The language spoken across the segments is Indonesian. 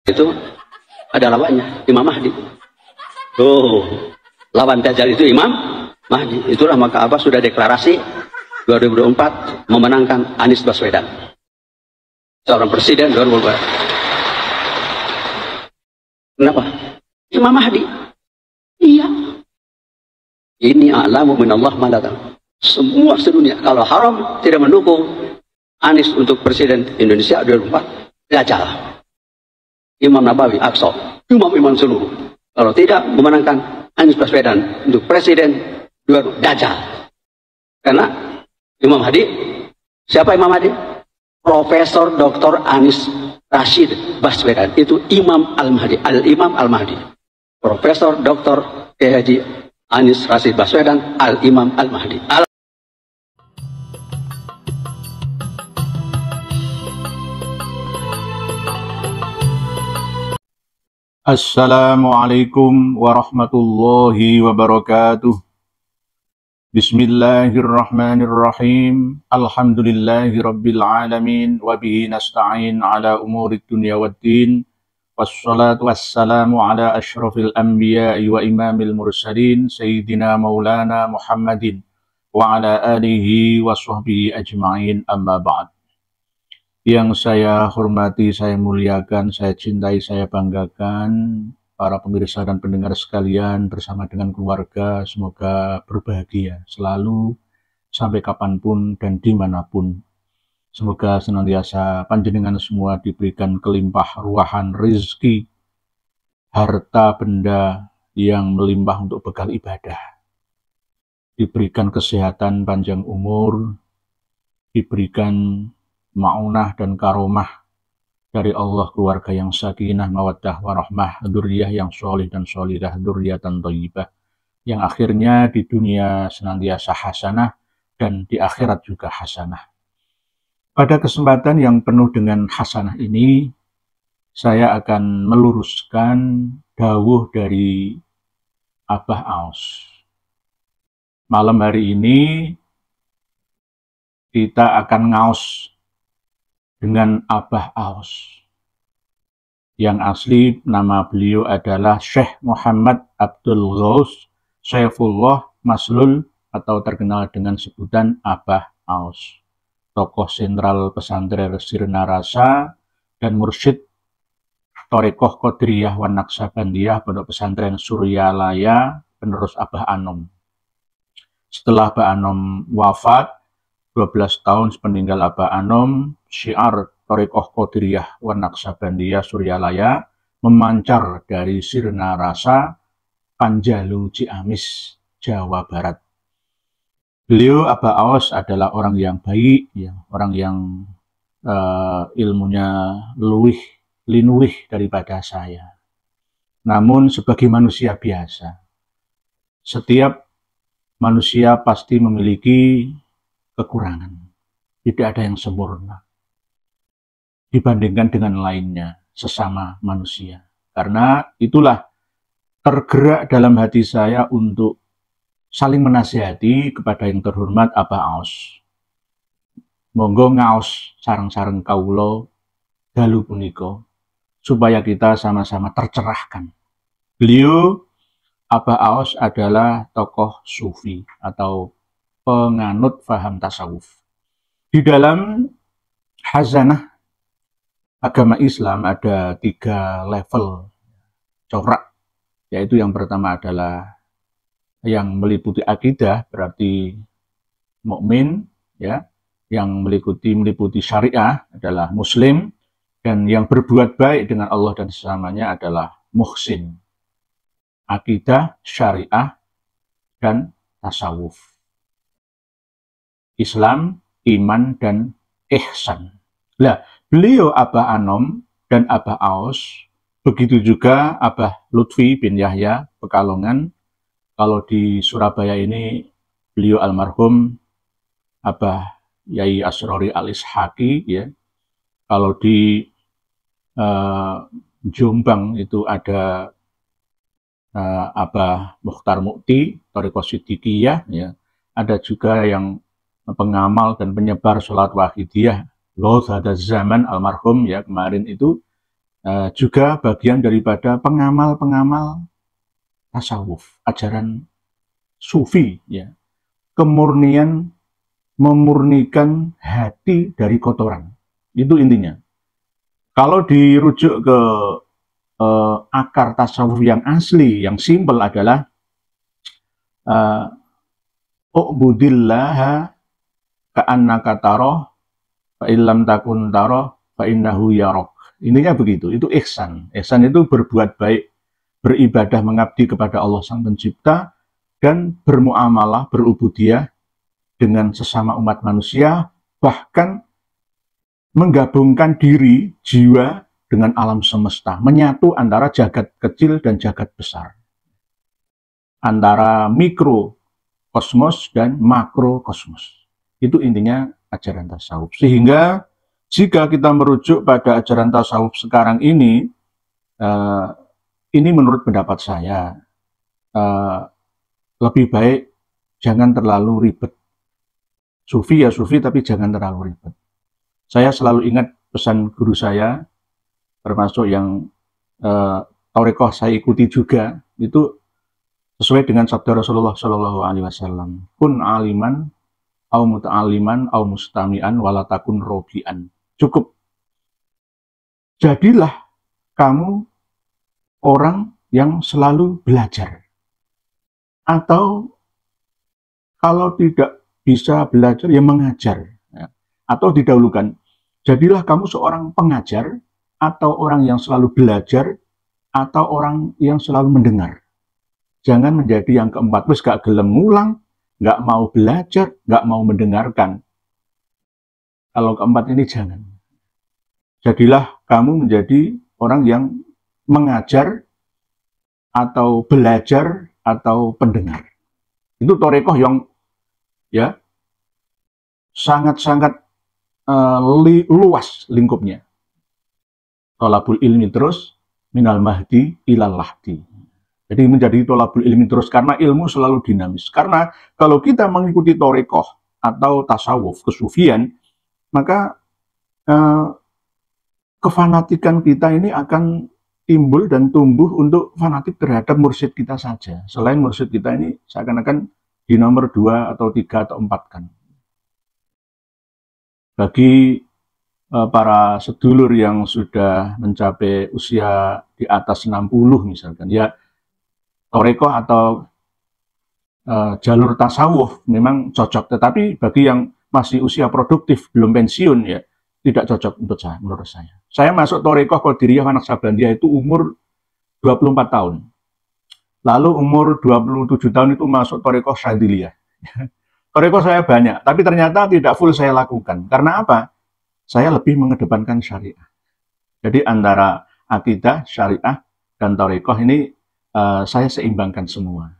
itu ada lawannya, Imam Mahdi. Oh, lawan Dajjal itu Imam Mahdi. Itulah maka Abbas sudah deklarasi 2024 memenangkan Anies Baswedan, seorang presiden 2024. Kenapa? Imam Mahdi. Iya. Ini a'lamu minallah ma la ta'lamun. Semua sedunia kalau haram tidak mendukung Anies untuk presiden Indonesia 2024, Dajjal. Imam Nabawi, Aqsa, imam-imam seluruh. Kalau tidak memenangkan Anies Baswedan untuk presiden 2024, Dajjal. Karena Imam Mahdi, siapa Imam Mahdi? Profesor Dr. Anies Rashid Baswedan. Itu Imam Al-Mahdi, Al-Imam Al-Mahdi. Profesor Dr. Haji Anies Rashid Baswedan, Al-Imam Al-Mahdi. Assalamualaikum warahmatullahi wabarakatuh. Bismillahirrahmanirrahim. Alhamdulillahi rabbil alamin. Wabihi nasta'in ala umurid dunya waddin. Wassalatu wassalamu ala ashrafil anbiya'i wa imamil mursalin. Sayyidina maulana Muhammadin. Wa ala alihi wa sahbihi ajma'in, amma ba'd. Yang saya hormati, saya muliakan, saya cintai, saya banggakan para pemirsa dan pendengar sekalian bersama dengan keluarga, semoga berbahagia selalu sampai kapanpun dan dimanapun. Semoga senantiasa panjenengan semua diberikan kelimpah ruahan rezeki, harta benda yang melimpah untuk bekal ibadah, diberikan kesehatan panjang umur, diberikan ma'unah dan karomah dari Allah, keluarga yang sakinah, mawaddah, warahmah, dzurriyyah yang sholih dan sholihah, dzurriyyatan thayyibah, yang akhirnya di dunia senantiasa hasanah dan di akhirat juga hasanah. Pada kesempatan yang penuh dengan hasanah ini, saya akan meluruskan dawuh dari Abah Aos. Malam hari ini kita akan ngaos dengan Abah Aos, yang asli nama beliau adalah Syekh Muhammad Abdul Ghaus Saifullah Maslul, atau terkenal dengan sebutan Abah Aos, tokoh sentral pesantren Sirna Rasa dan mursyid Thariqah Qadiriyah wan Naqsabandiyah Pondok Pesantren Suryalaya, penerus Abah Anom. Setelah Abah Anom wafat 12 tahun sepeninggal Abah Anom, syiar Thariqah Qadiriyah wan Naqsabandiyah Suryalaya memancar dari Sirna Rasa, Panjalu, Ciamis, Jawa Barat. Beliau Abah Aos adalah orang yang baik, ya, orang yang ilmunya linuwih daripada saya. Namun sebagai manusia biasa, setiap manusia pasti memiliki kekurangan. Tidak ada yang sempurna dibandingkan dengan lainnya, sesama manusia. Karena itulah tergerak dalam hati saya untuk saling menasihati kepada yang terhormat Abah Aos. Monggo ngaos sareng-sareng kawula dalu punika supaya kita sama-sama tercerahkan. Beliau Abah Aos adalah tokoh sufi atau penganut faham tasawuf. Di dalam hazanah agama Islam ada 3 level corak, yaitu yang pertama adalah yang meliputi akidah, berarti mukmin, ya, yang meliputi syariah adalah muslim, dan yang berbuat baik dengan Allah dan sesamanya adalah muhsin. Akidah, syariah, dan tasawuf. Islam, iman, dan ihsan. Nah, beliau Abah Anom dan Abah Aos, begitu juga Abah Lutfi bin Yahya Pekalongan. Kalau di Surabaya ini beliau almarhum Abah Yai Asrori Al-Ishaqi, ya. Kalau di Jombang itu ada Abah Mukhtar Mukti, Thariqah Siddiqiyah, ya. Ada juga yang pengamal dan penyebar sholat wahidiyah, Ghaus Hadaz Zaman almarhum, ya, kemarin itu juga bagian daripada pengamal-pengamal tasawuf, ajaran sufi, ya, kemurnian, memurnikan hati dari kotoran. Itu intinya. Kalau dirujuk ke akar tasawuf yang asli, yang simpel adalah u'budillaha ka'annaka taroh fa illam takun taroh fa innahu yarok. Intinya begitu, itu ihsan. Ihsan itu berbuat baik, beribadah mengabdi kepada Allah Sang Pencipta, dan bermuamalah, berubudiyah dengan sesama umat manusia, bahkan menggabungkan diri, jiwa, dengan alam semesta, menyatu antara jagat kecil dan jagat besar, antara mikrokosmos dan makrokosmos. Itu intinya ajaran tasawuf. Sehingga jika kita merujuk pada ajaran tasawuf sekarang ini menurut pendapat saya, lebih baik jangan terlalu ribet. Sufi ya sufi, tapi jangan terlalu ribet. Saya selalu ingat pesan guru saya, termasuk yang Tarekoh saya ikuti juga, itu sesuai dengan sabda Rasulullah SAW. Kun aliman, au muta'aliman, au mustami'an, walatakun robi'an. Cukup. Jadilah kamu orang yang selalu belajar. Atau kalau tidak bisa belajar, ya mengajar. Atau didahulukan, jadilah kamu seorang pengajar, atau orang yang selalu belajar, atau orang yang selalu mendengar. Jangan menjadi yang keempat, wis gak gelem ngulang, gak mau belajar, gak mau mendengarkan. Kalau keempat ini jangan. Jadilah kamu menjadi orang yang mengajar, atau belajar, atau pendengar. Itu Tarekoh yang ya sangat-sangat luas lingkupnya. Tolabul ilmi terus, minal mahdi ilal lahdi. Jadi menjadi tolabul ilmi terus, karena ilmu selalu dinamis. Karena kalau kita mengikuti Tarekoh atau tasawuf, kesufian, maka kefanatikan kita ini akan timbul dan tumbuh untuk fanatik terhadap mursyid kita saja. Selain mursyid kita ini seakan-akan di nomor 2 atau 3 atau 4 kan. Bagi para sedulur yang sudah mencapai usia di atas 60 misalkan, ya Tarekoh atau jalur tasawuf memang cocok. Tetapi bagi yang masih usia produktif, belum pensiun, ya tidak cocok untuk saya, menurut saya. Saya masuk Tarekoh Qadiriyah Naqsabandiyah itu umur 24 tahun. Lalu umur 27 tahun itu masuk Tarekoh Syadziliyah. Tarekoh saya banyak, tapi ternyata tidak full saya lakukan. Karena apa? Saya lebih mengedepankan syariah. Jadi antara akidah, syariah, dan Tarekoh ini saya seimbangkan semua.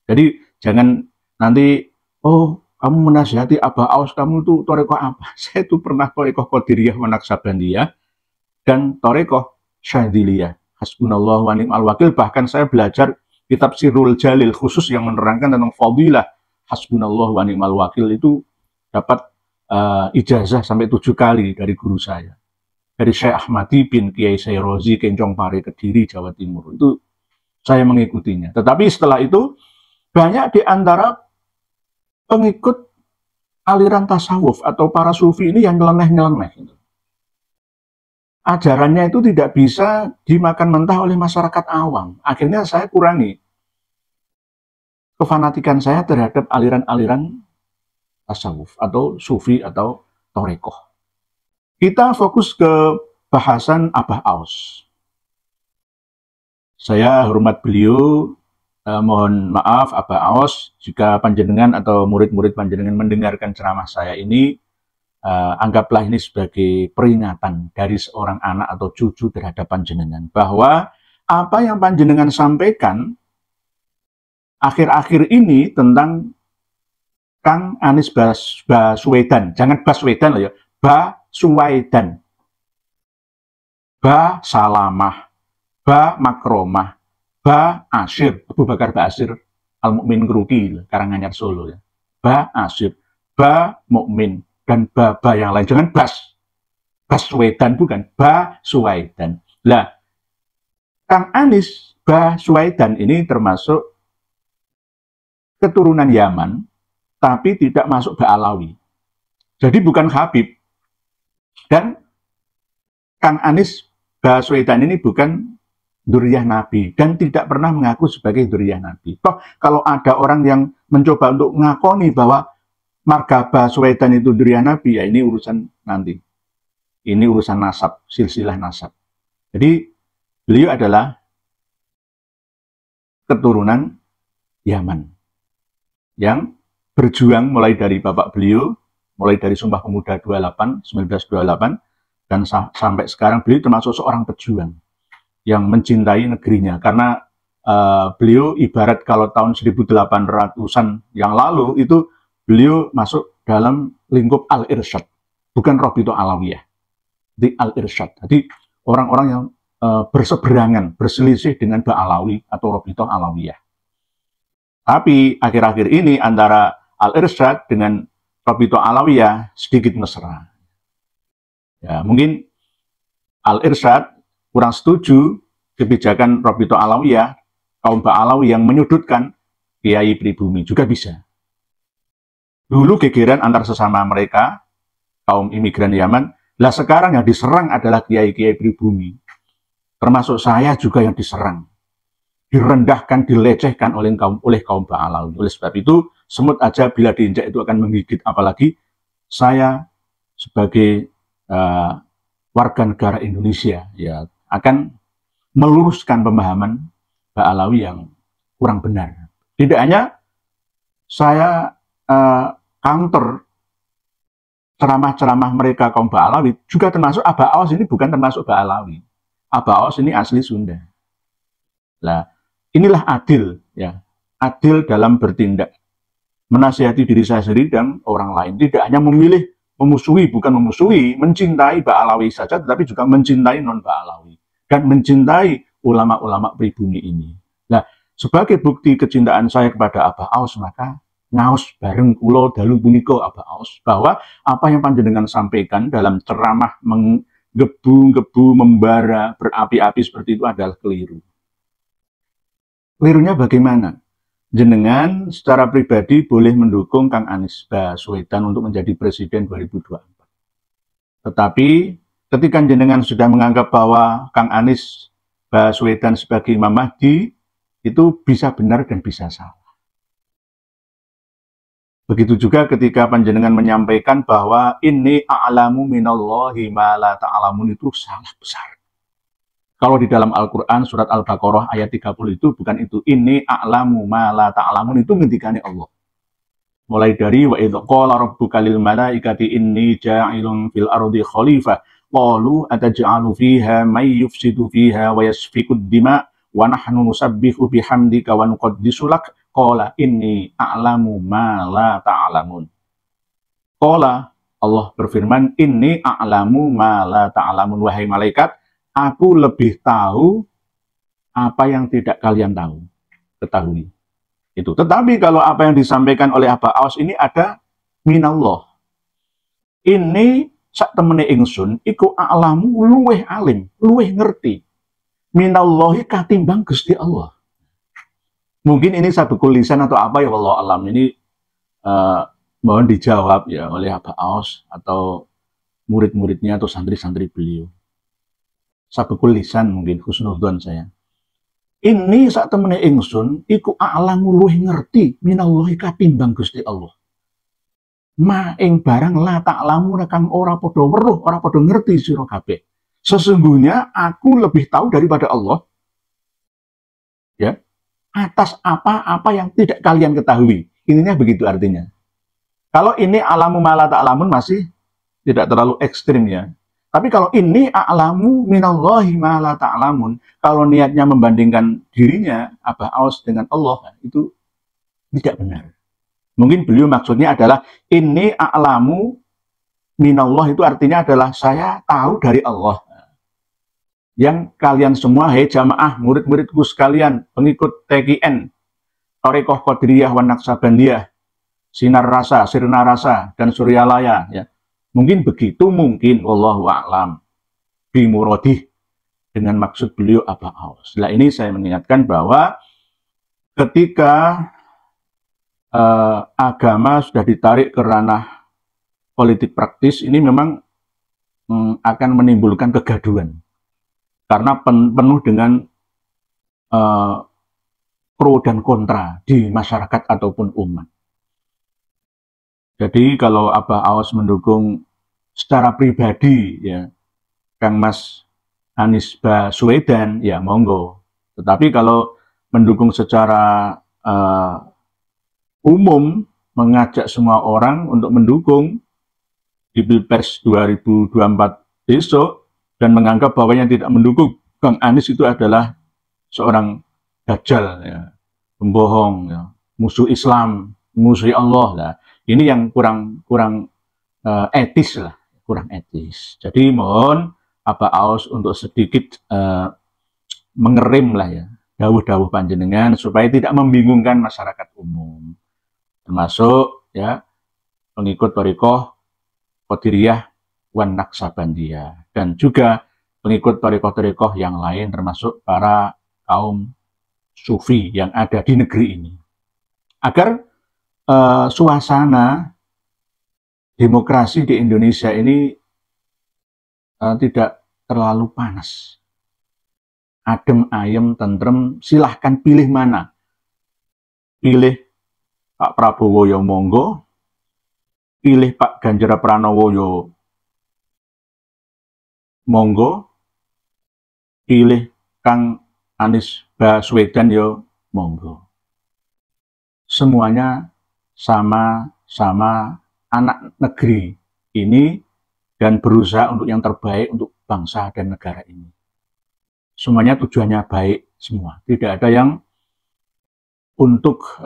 Jadi jangan nanti, oh kamu menasihati Abah Aus, kamu itu Tarekoh apa? Saya itu pernah Tarekoh Qadiriyah Naqsabandiyah dan Tarekoh Syadziliyah. Hasbunallah wa ni'mal wakil. Bahkan saya belajar kitab Sirrul Jalil khusus yang menerangkan tentang fadilah Hasbunallah wa ni'mal wakil, itu dapat ijazah sampai 7 kali dari guru saya. Dari Syekh Ahmadi bin Kiai Sayrozi, Kencong Pare, Kediri, Jawa Timur. Itu saya mengikutinya. Tetapi setelah itu banyak di antara pengikut aliran tasawuf atau para sufi ini yang nyeleneh-nyeleneh. Ajarannya itu tidak bisa dimakan mentah oleh masyarakat awam. Akhirnya saya kurangi kefanatikan saya terhadap aliran-aliran tasawuf atau sufi atau Tarekoh. Kita fokus ke bahasan Abah Aus. Saya hormat beliau, mohon maaf Abah Aus jika panjenengan atau murid-murid panjenengan mendengarkan ceramah saya ini, anggaplah ini sebagai peringatan dari seorang anak atau cucu terhadap panjenengan, bahwa apa yang panjenengan sampaikan akhir-akhir ini tentang Kang Anies Baswedan, jangan Baswedan loh ya, Baswedan, Ba Salamah, Ba Makromah, Ba Asyir, Abu Bakar Ba'asyir Al-Mu'min Ngruki, Karanganyar Solo ya. Ba Asyir, Ba Mukmin, dan Ba yang lain. Jangan Baswedan, bukan Baswedan. Lah, Kang Anies Baswedan ini termasuk keturunan Yaman, tapi tidak masuk Ba'alawi. Jadi bukan Habib. Dan Kang Anies Baswedan ini bukan dzurriyyah Nabi dan tidak pernah mengaku sebagai dzurriyyah Nabi. Toh kalau ada orang yang mencoba untuk mengakoni bahwa marga Baswedan itu dzurriyyah Nabi, ya ini urusan nanti. Ini urusan nasab, silsilah nasab. Jadi beliau adalah keturunan Yaman yang berjuang mulai dari bapak beliau, mulai dari Sumpah Pemuda 1928, dan sampai sekarang beliau termasuk seorang pejuang yang mencintai negerinya. Karena beliau ibarat kalau tahun 1800-an yang lalu itu beliau masuk dalam lingkup Al-Irsyad, bukan Rabithah Alawiyah, di Al-Irsyad. Jadi orang-orang yang berseberangan, berselisih dengan Ba'alawi atau Rabithah Alawiyah. Tapi akhir-akhir ini antara Al-Irsyad dengan Rabithah Alawiyah sedikit mesra. Ya, mungkin Al-Irsyad kurang setuju kebijakan Rabithah Alawiyah, kaum Ba'alawi yang menyudutkan Kiai pribumi, juga bisa. Dulu gegeran antar sesama mereka, kaum imigran Yaman, lah sekarang yang diserang adalah kiai-kiai pribumi. Termasuk saya juga yang diserang, direndahkan, dilecehkan oleh kaum Ba'alawi. Oleh sebab itu, semut aja bila diinjak itu akan menggigit, apalagi saya sebagai warga negara Indonesia ya akan meluruskan pemahaman Ba'alawi yang kurang benar. Tidak hanya saya counter ceramah-ceramah mereka kaum Ba'alawi, juga termasuk Abah Aos ini bukan termasuk Ba'alawi. Abah Aos ini asli Sunda. Nah, inilah adil, ya, adil dalam bertindak, menasihati diri saya sendiri dan orang lain. Tidak hanya memilih memusuhi, bukan memusuhi, mencintai Ba'alawi saja, tetapi juga mencintai non-Ba'alawi dan mencintai ulama-ulama pribumi ini. Nah, sebagai bukti kecintaan saya kepada Abah Aos, maka ngaos bareng kulo dalu puniko Abah Aos bahwa apa yang panjenengan sampaikan dalam ceramah menggebu-gebu, membara, berapi-api seperti itu adalah keliru. Kelirunya bagaimana? Jenengan secara pribadi boleh mendukung Kang Anies Baswedan untuk menjadi presiden 2024. Tetapi ketika jenengan sudah menganggap bahwa Kang Anies Baswedan sebagai Imam Mahdi, itu bisa benar dan bisa salah. Begitu juga ketika panjenengan menyampaikan bahwa ini a'lamu minallahi ma la ta'lamun, itu salah besar. Kalau di dalam Al-Quran surat Al-Baqarah ayat 30 itu bukan itu. Ini a'lamu ma la ta'lamun, itu ngendikane Allah. Mulai dari wa idh qala rabbuka lil malaikati inni ja'ilun fil ardi khalifah qalu ataj'alu fiha may yufsidu fiha wa yasfikud dima wa nahnu nusabbihu bihamdika wa nuqaddisu lak qala inni a'lamu ma la ta'lamun. Qala, Allah berfirman, inni a'lamu ma la ta'lamun, wahai malaikat, aku lebih tahu apa yang tidak kalian tahu, ketahui. Itu. Tetapi kalau apa yang disampaikan oleh Abah Aos ini ada minallah. Ini sak temene ingsun iku a'lamu, luweh alim, luweh ngerti. Minallahi katimbang Gusti Allah. Mungkin ini sabukul lisan atau apa ya, wallahu alam. Ini mohon dijawab ya oleh Abah Aos atau murid-muridnya atau santri-santri beliau. Sabukul lisan mungkin husnudzon saya. Ini sak temene ingsun iku a'lamu, luwih ngerti minallahi katimbang Gusti Allah. Ma ing barang la ta'lamu kang ora padha weruh, ora padha ngerti sira kabeh. Sesungguhnya aku lebih tahu daripada Allah. Ya. Atas apa-apa yang tidak kalian ketahui. Ininya begitu artinya. Kalau ini alamu mala ta'lamun masih tidak terlalu ekstrim ya. Tapi kalau ini a'lamu minallahi mala ta'lamun, kalau niatnya membandingkan dirinya Abah Aos dengan Allah, itu tidak benar. Mungkin beliau maksudnya adalah ini a'lamu minallah, itu artinya adalah saya tahu dari Allah. Yang kalian semua, hei jamaah, murid-muridku sekalian, pengikut TKN, Thariqah Qadiriyah wan Naqsabandiyah, Sinar Rasa, Sirna Rasa, dan Suryalaya, ya. Mungkin begitu, mungkin wallahu a'lam bimuradih. dengan maksud beliau Abah Aos. Nah, ini saya mengingatkan bahwa ketika agama sudah ditarik ke ranah politik praktis, ini memang akan menimbulkan kegaduhan karena penuh dengan pro dan kontra di masyarakat ataupun umat. Jadi kalau Abah Aos mendukung secara pribadi ya Kang Mas Anies Baswedan, ya monggo. Tetapi kalau mendukung secara umum, mengajak semua orang untuk mendukung di Pilpres 2024 besok, dan menganggap bahwa yang tidak mendukung Kang Anies itu adalah seorang dajjal, ya, pembohong, ya, musuh Islam, musuh Allah. Lah. Ini yang kurang etis lah, kurang etis. Jadi mohon Abah Aos untuk sedikit mengerem lah ya dawuh-dawuh panjenengan supaya tidak membingungkan masyarakat umum, termasuk ya pengikut thariqah Qadiriyah wan Naqsabandiyah dan juga pengikut thariqah-thariqah yang lain, termasuk para kaum sufi yang ada di negeri ini, agar suasana demokrasi di Indonesia ini tidak terlalu panas, adem, ayem, tentrem. Silahkan pilih mana, pilih Pak Prabowo ya monggo, pilih Pak Ganjar Pranowo ya monggo, pilih Kang Anies Baswedan ya monggo. Semuanya sama-sama anak negeri ini dan berusaha untuk yang terbaik untuk bangsa dan negara ini. Semuanya tujuannya baik semua. Tidak ada yang untuk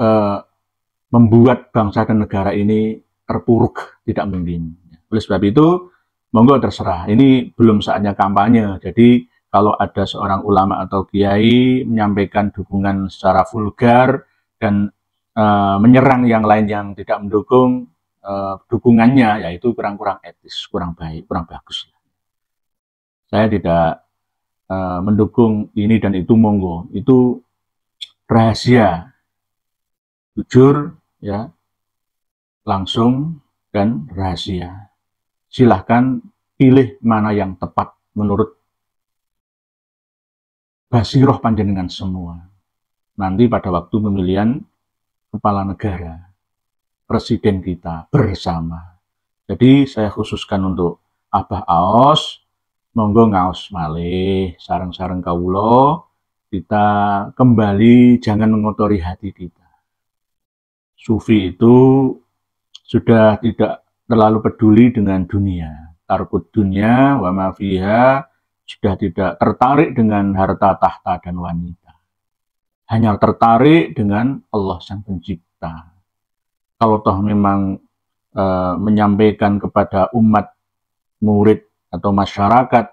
membuat bangsa dan negara ini terpuruk, tidak mungkin. Oleh sebab itu, monggo terserah. Ini belum saatnya kampanye. Jadi kalau ada seorang ulama atau kiai menyampaikan dukungan secara vulgar dan menyerang yang lain yang tidak mendukung dukungannya, yaitu kurang etis, kurang baik, kurang bagus. Saya tidak mendukung ini dan itu, monggo. Itu rahasia, jujur, ya, langsung dan rahasia. Silahkan pilih mana yang tepat menurut basiroh panjenengan semua. Nanti pada waktu pemilihan kepala negara, presiden kita bersama. Jadi saya khususkan untuk Abah Aos, monggo ngaos malih, sareng-sareng kawula, kita kembali jangan mengotori hati kita. Sufi itu sudah tidak terlalu peduli dengan dunia. Tarkut dunia wa ma fiha, sudah tidak tertarik dengan harta tahta dan wanita. Hanya tertarik dengan Allah Sang Pencipta. Kalau toh memang menyampaikan kepada umat, murid atau masyarakat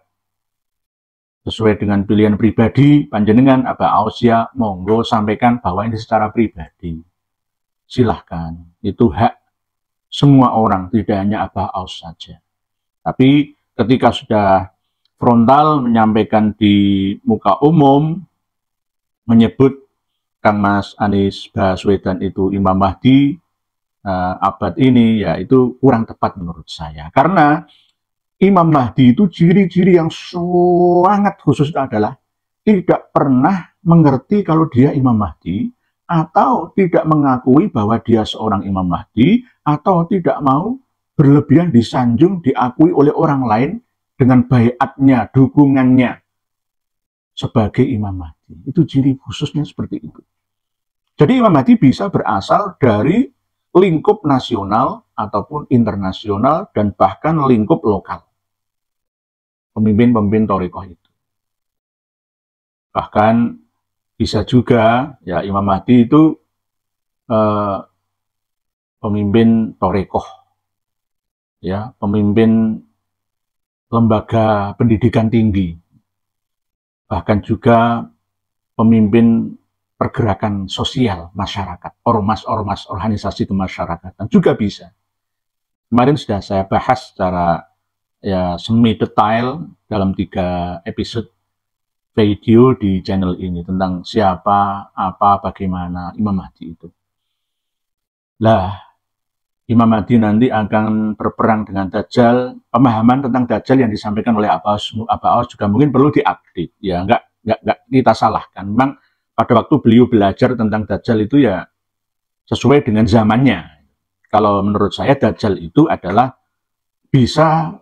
sesuai dengan pilihan pribadi panjenengan Abah Aos, ya monggo sampaikan bahwa ini secara pribadi. Silahkan, itu hak semua orang, tidak hanya Abah Aos saja. Tapi ketika sudah frontal menyampaikan di muka umum, menyebut Kang Mas Anies Baswedan itu Imam Mahdi abad ini, ya itu kurang tepat menurut saya. Karena Imam Mahdi itu ciri-ciri yang sangat khusus adalah tidak pernah mengerti kalau dia Imam Mahdi, atau tidak mengakui bahwa dia seorang Imam Mahdi, atau tidak mau berlebihan disanjung, diakui oleh orang lain dengan baiatnya, dukungannya sebagai Imam Mahdi. Itu ciri khususnya seperti itu. Jadi Imam Mahdi bisa berasal dari lingkup nasional ataupun internasional dan bahkan lingkup lokal. Pemimpin-pemimpin thariqah itu. Bahkan bisa juga ya Imam Mahdi itu pemimpin thariqah, ya, pemimpin lembaga pendidikan tinggi, bahkan juga pemimpin pergerakan sosial masyarakat, ormas-ormas organisasi kemasyarakatan juga bisa. Kemarin sudah saya bahas secara ya semi detail dalam 3 episode video di channel ini tentang siapa, apa, bagaimana Imam Mahdi itu. Lah, Imam Mahdi nanti akan berperang dengan Dajjal. Pemahaman tentang Dajjal yang disampaikan oleh Abbas juga mungkin perlu diupdate. Ya, nggak kita salahkan. Memang pada waktu beliau belajar tentang Dajjal itu ya sesuai dengan zamannya. Kalau menurut saya Dajjal itu adalah bisa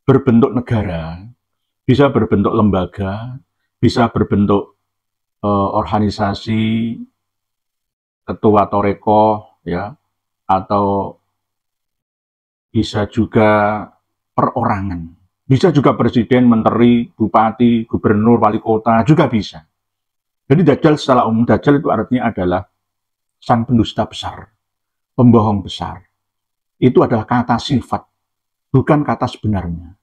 berbentuk negara, bisa berbentuk lembaga, bisa berbentuk organisasi, ketua torekoh, ya, atau bisa juga perorangan. Bisa juga presiden, menteri, bupati, gubernur, wali kota, juga bisa. Jadi Dajjal secara umum, Dajjal itu artinya adalah sang pendusta besar, pembohong besar. Itu adalah kata sifat, bukan kata sebenarnya.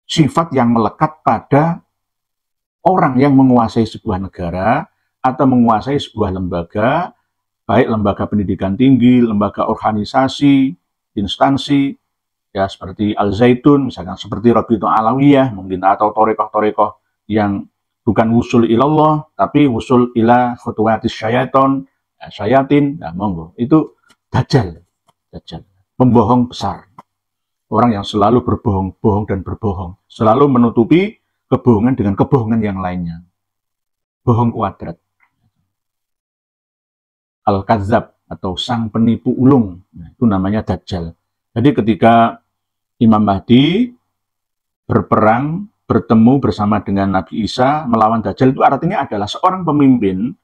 Sifat yang melekat pada orang yang menguasai sebuah negara atau menguasai sebuah lembaga, baik lembaga pendidikan tinggi, lembaga organisasi, instansi, ya seperti Al-Zaitun, misalkan seperti Rabithah Alawiyah, mungkin, atau torekoh-torekoh yang bukan wusul ilallah, tapi wusul ila khutuwatis syaiton, syayatin, nah monggo. Itu Dajjal, pembohong besar. Orang yang selalu berbohong dan berbohong. Selalu menutupi kebohongan dengan kebohongan yang lainnya. Bohong kuadrat. Al-Kadzab atau sang penipu ulung. Nah, itu namanya Dajjal. Jadi ketika Imam Mahdi berperang, bertemu bersama dengan Nabi Isa melawan Dajjal, itu artinya adalah seorang pemimpin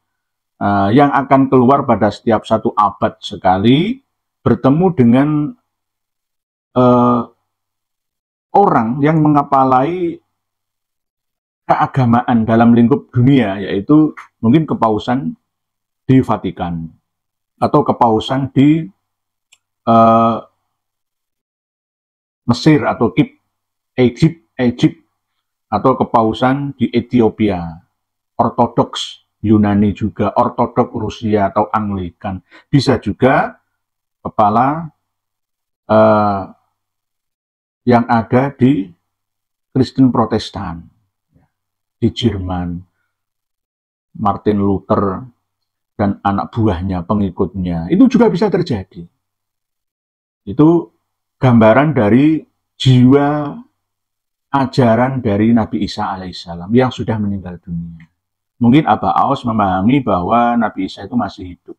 yang akan keluar pada setiap satu abad sekali, bertemu dengan orang yang mengepalai keagamaan dalam lingkup dunia, yaitu mungkin kepausan di Vatikan, atau kepausan di Mesir atau Egypt, atau kepausan di Ethiopia, Ortodoks Yunani juga, Ortodoks Rusia atau Anglikan. Bisa juga kepala yang ada di Kristen Protestan, di Jerman, Martin Luther, dan anak buahnya, pengikutnya. Itu juga bisa terjadi. Itu gambaran dari jiwa ajaran dari Nabi Isa alaihissalam yang sudah meninggal dunia. Mungkin Aba Aos memahami bahwa Nabi Isa itu masih hidup.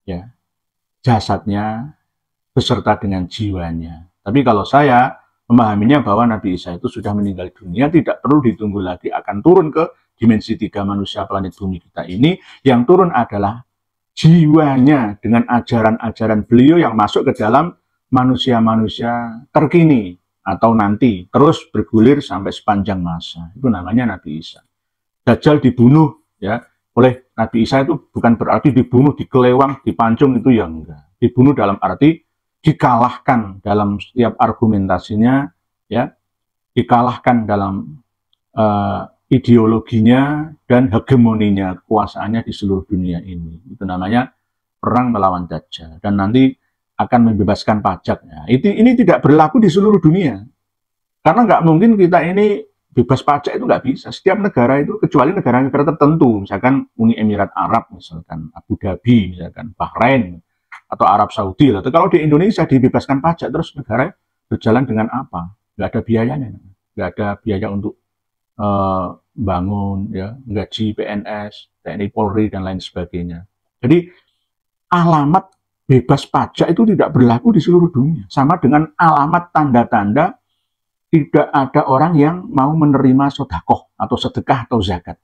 Ya, jasadnya beserta dengan jiwanya. Tapi kalau saya memahaminya bahwa Nabi Isa itu sudah meninggal dunia, tidak perlu ditunggu lagi, akan turun ke dimensi 3 manusia planet bumi kita ini. Yang turun adalah jiwanya dengan ajaran-ajaran beliau yang masuk ke dalam manusia-manusia terkini atau nanti, terus bergulir sampai sepanjang masa. Itu namanya Nabi Isa. Dajjal dibunuh ya oleh Nabi Isa itu bukan berarti dibunuh, dikelewang, dipancung, itu ya enggak. Dibunuh dalam arti dikalahkan dalam setiap argumentasinya, ya, dikalahkan dalam ideologinya dan hegemoninya, kekuasaannya di seluruh dunia ini. Itu namanya perang melawan Dajjal. Dan nanti akan membebaskan pajak. Nah, ini tidak berlaku di seluruh dunia. Karena nggak mungkin kita ini bebas pajak, itu nggak bisa. Setiap negara itu, kecuali negara-negara tertentu, misalkan Uni Emirat Arab, misalkan Abu Dhabi, misalkan Bahrain, atau Arab Saudi. Atau kalau di Indonesia dibebaskan pajak, terus negara berjalan dengan apa? Nggak ada biayanya. Nggak ada biaya untuk bangun, ya, gaji PNS, TNI Polri, dan lain sebagainya. Jadi alamat bebas pajak itu tidak berlaku di seluruh dunia. Sama dengan alamat tanda-tanda tidak ada orang yang mau menerima sedekah atau sedekah atau zakat.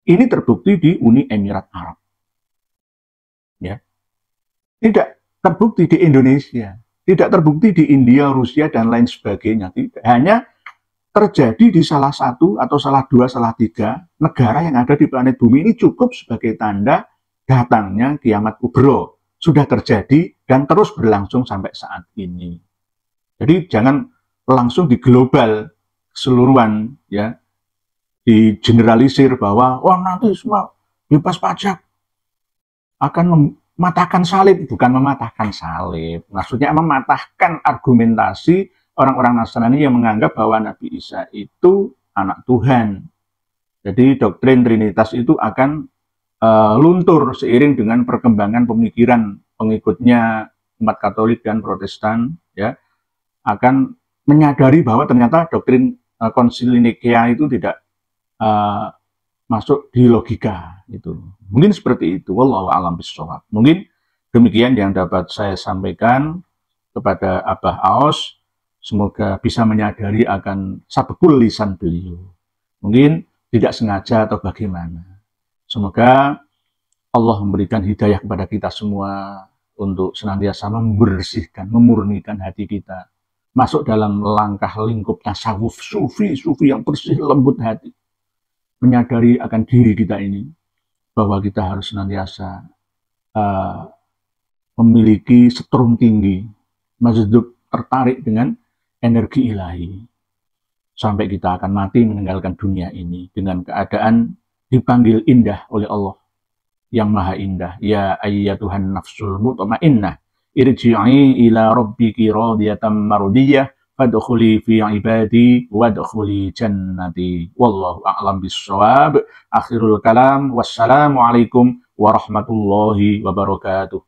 Ini terbukti di Uni Emirat Arab. Ya. Tidak terbukti di Indonesia, tidak terbukti di India, Rusia, dan lain sebagainya. Tidak. Hanya terjadi di salah satu atau salah dua, salah tiga negara yang ada di planet bumi ini, cukup sebagai tanda datangnya kiamat kubro. Sudah terjadi dan terus berlangsung sampai saat ini. Jadi jangan langsung di global keseluruhan, ya, di generalisir bahwa wah nanti semua bebas pajak akan mematahkan salib. Bukan mematahkan salib, maksudnya mematahkan argumentasi orang-orang Nasrani yang menganggap bahwa Nabi Isa itu anak Tuhan, Jadi doktrin Trinitas itu akan luntur seiring dengan perkembangan pemikiran pengikutnya umat Katolik dan Protestan, ya, akan menyadari bahwa ternyata doktrin Konsili Nikea itu tidak masuk di logika itu. Mungkin seperti itu. Wallahu a'lam bishawab. Mungkin demikian yang dapat saya sampaikan kepada Abah Aos. Semoga bisa menyadari akan sabekul lisan beliau. Mungkin tidak sengaja atau bagaimana. Semoga Allah memberikan hidayah kepada kita semua untuk senantiasa membersihkan, memurnikan hati kita. Masuk dalam langkah lingkup tasawuf, sufi yang bersih, lembut hati. Menyadari akan diri kita ini, bahwa kita harus senantiasa memiliki setrum tinggi, hidup tertarik dengan energi ilahi. Sampai kita akan mati meninggalkan dunia ini dengan keadaan dipanggil indah oleh Allah yang maha indah. Ya ayyatuhan nafsul mutmainnah, irji'i ila rabbiki radiyatan mardiyah, fadkhuli fi ibadi wadkhuli jannati. Wallahu a'lam bishawab. Akhirul kalam. Wassalamu alaikum warahmatullahi wabarakatuh.